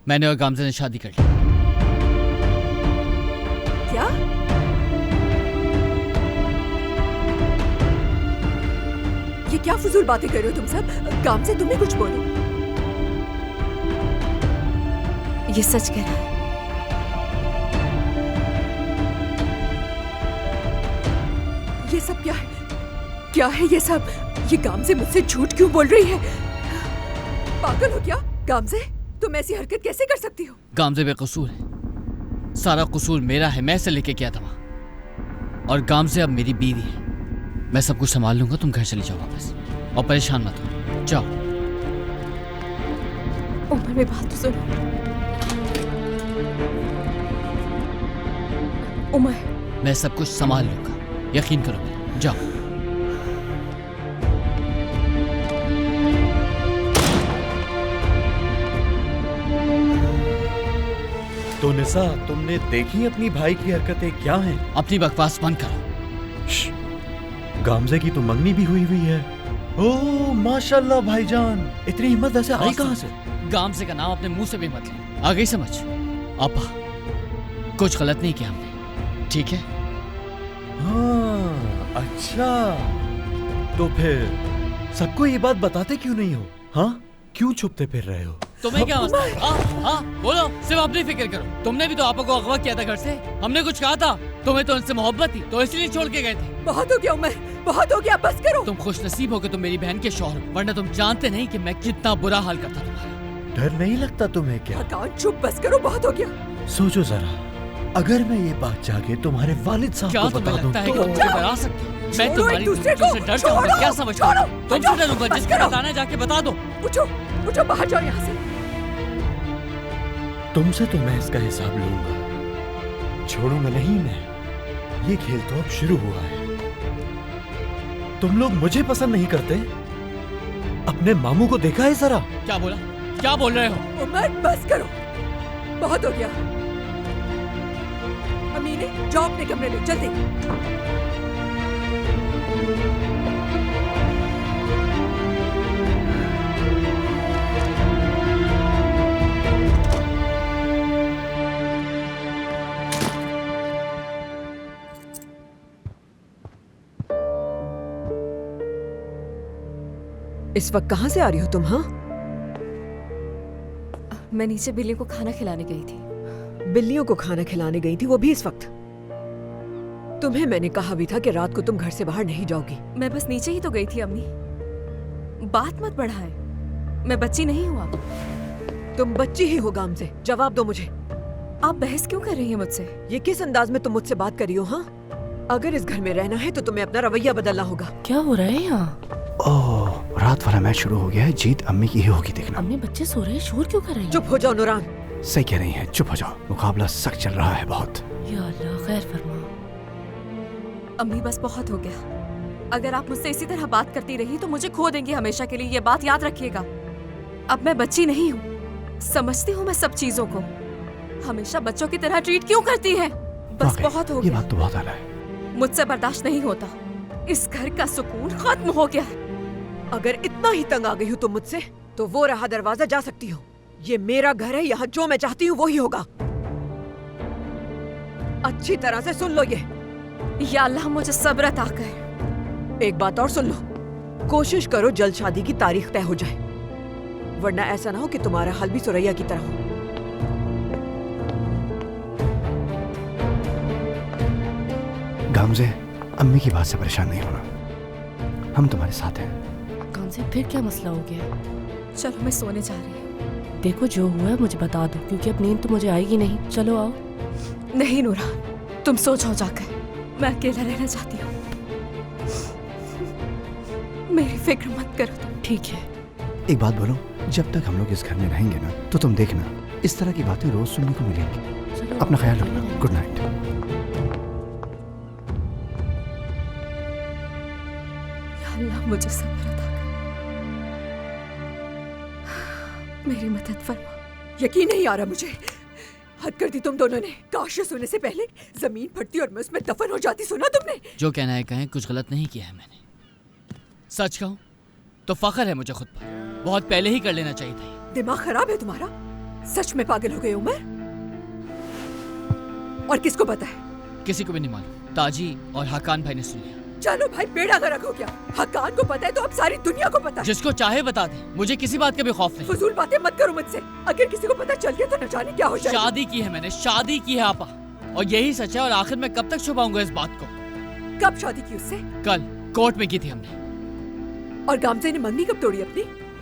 मैंने और गामजे ने शादी कर ली। क्या? ये क्या फजूल बातें कर रहे हो तुम सब? गामजे तुम ही कुछ बोलो। ये सच कह रहा है। ये सब क्या है? क्या है ये सब? ये गामजे मुझसे झूठ क्यों बोल रही है? पागल हो क्या गामजे? तुम ऐसी हरकत कैसे कर सकती हो? गामजे बेकसूर है, सारा कसूर मेरा है। मैं इसे लेके गया था वहां, और गामजे अब मेरी बीवी है। मैं सब कुछ संभाल लूंगा, तुम घर चली जाओ वापस, और परेशान मत हो। जाओ। उमर मेरी बात तो सुनो। उमर, मैं सब कुछ संभाल लूंगा, यकीन करो मेरा। जाओ। तो निसा, तुमने देखी अपनी भाई की हरकतें क्या हैं? अपनी बकवास बंद करो। गामजे की तो मंगनी भी हुई है। ओह माशाल्लाह भाईजान, इतनी हिम्मत वैसे आई कहां से? गामजे का नाम अपने मुंह से भी मत ले। आ गई समझ? आपा, कुछ गलत नहीं किया हमने, ठीक है? हाँ, अच्छा। तो फिर सबको ये बात बताते क्यों नहीं हो? हाँ, क्यों छुपते फिर रहे हो? तुम्हें क्या मसला है? हाँ, बोलो, सिर्फ अपनी फिक्र करो। तुमने भी तो आपा को अगवा किया था घर से। हमने कुछ कहा था? तुम्हें तो उनसे मोहब्बत थी, तो इसलिए छोड़ के गए थे। बहुत हो गया उमर, बहुत हो गया, बस करो। तुम खुश नसीब हो कि तुम मेरी बहन के शौहर हो, वरना तुम जानते नहीं कि मैं कितना बुरा हाल करता तुम्हारा। डर नहीं लगता तुम्हें क्या? हकान, चुप, बस करो, बहुत हो गया। सोचो जरा, अगर मैं ये बात जाके तुम्हारे वालिद साहब को बता दूं तो तो मुझे डरा सकते हो? मैं छोड़ो तुम्हारी एक दूसरे को, से डरता हूँ, छोड़ो, क्या समझते हो? छोड़ो, तुमसे उठो, डरूंगा, बस जिसको करो। बताना है जाके बता दो। उठो, उठो, बाहर जाओ यहाँ से। तुमसे तो मैं इसका हिसाब लूंगा, छोड़ूंगा नहीं मैं। ये खेल तो अब शुरू हुआ है। तुम लोग मुझे पसंद नहीं करते? अपने मामू को देखा है जरा? क्या बोला? क्या बोल रहे हो? उमर, बस करो, बहुत हो गया। अमीने, जाओ अपने कमरे में, जल्दी। इस वक्त कहाँ से आ रही हो तुम? हाँ, मैं नीचे बिल्ली को खाना खिलाने गई थी। बिल्लियों को खाना खिलाने गई थी, वो भी इस वक्त? तुम्हें मैंने कहा भी था कि रात को तुम घर से बाहर नहीं जाओगी। मैं बस नीचे ही तो गई थी अम्मी। बात मत बढ़ाए, मैं बच्ची नहीं हुआ। तुम बच्ची ही हो गामजे, जवाब दो मुझे। आप बहस क्यों कर रही हैं मुझसे? ये किस अंदाज में तुम मुझसे बात कर रही हो? हाँ, अगर इस घर में रहना है तो तुम्हें अपना रवैया बदलना होगा। क्या हो रहा है यहाँ? ओह, रात वाला मैच शुरू हो गया है। जीत अम्मी की ही होगी, देखना। अम्मी, बच्चे सो रहे हैं, शोर क्यों कर रही हैं? चुप हो जाओ नूरान। सही कह रही हैं, चुप हो जाओ। मुकाबला सख्त चल रहा है बहुत। या अल्लाह, खैर फरमा। अम्मी, बस बहुत हो गया। अगर आप मुझसे इसी तरह बात करती रही तो मुझे खो देंगी हमेशा के लिए, ये बात याद रखिएगा। अब मैं बच्ची नहीं हूँ, समझती हूँ मैं सब चीजों को। हमेशा बच्चों की तरह ट्रीट क्यों करती है? बस बहुत हो ये गया। बात तो बहुत आला है। मुझसे बर्दाश्त नहीं होता। इस घर का सुकून खत्म हो गया है। अगर इतना ही तंग आ गई हो तुम मुझसे, तो वो रहा दरवाजा, जा सकती हो। ये मेरा घर है, यहाँ जो मैं चाहती हूँ वही होगा। अच्छी तरह से सुन लो ये। या अल्लाह, मुझे सब्र अता कर। एक बात और सुन लो, कोशिश करो जल्द शादी की तारीख तय हो जाए, वरना ऐसा ना हो कि तुम्हारा हाल भी सुरैया की तरह हो। गामजे, अम्मी की बात से परेशान नहीं होना, हम तुम्हारे साथ हैं। कौन से फिर क्या मसला हो गया? चलो, मैं सोने जा रही हूँ। देखो, जो हुआ है मुझे बता दो, क्योंकि अब नींद तो मुझे आएगी नहीं। चलो आओ। नहीं नूरान, तुम सो जाओ जाकर, मैं अकेला रहना चाहती हूँ। मेरी फिक्र मत करो तुम। ठीक है। एक बात बोलो, जब तक हम लोग इस घर में रहेंगे ना, तो तुम देखना इस तरह की बातें रोज सुनने को मिलेंगी। अपना ख्याल रखना। Good night. अल्लाह, मुझे सब्र अता कर, मेरी मदद फरमा। यकीन नहीं आ रहा मुझे, हद कर दी तुम दोनों ने। काश सोने से पहले जमीन फटती और मैं उसमें दफन हो जाती। सुना तुमने? जो कहना है कहें, कुछ गलत नहीं किया है मैंने। सच कहूं तो फख्र है मुझे खुद पर, बहुत पहले ही कर लेना चाहिए था। दिमाग खराब है तुम्हारा? सच में पागल हो गए उमर? और किसको पता है? किसी को भी नहीं मालूम। ताजी और हकान भाई ने सुन लिया। चलो भाई, बेड़ा गर्क हो गया। हकान को पता है तो अब सारी दुनिया को पता है। जिसको चाहे बता दे, मुझे किसी बात का भी खौफ नहीं। फजूल बातें मत करो मुझसे। अगर किसी को पता चल गया तो न जाने क्या हो जाएगा। शादी की है मैंने, शादी की है आपा, और यही सच है। और आखिर मैं कब तक छुपाऊंगा इस बात को? कब शादी की उससे? कल कोर्ट में की थी हमने। और गामजे ने मंगनी कब तोड़ी अपनी?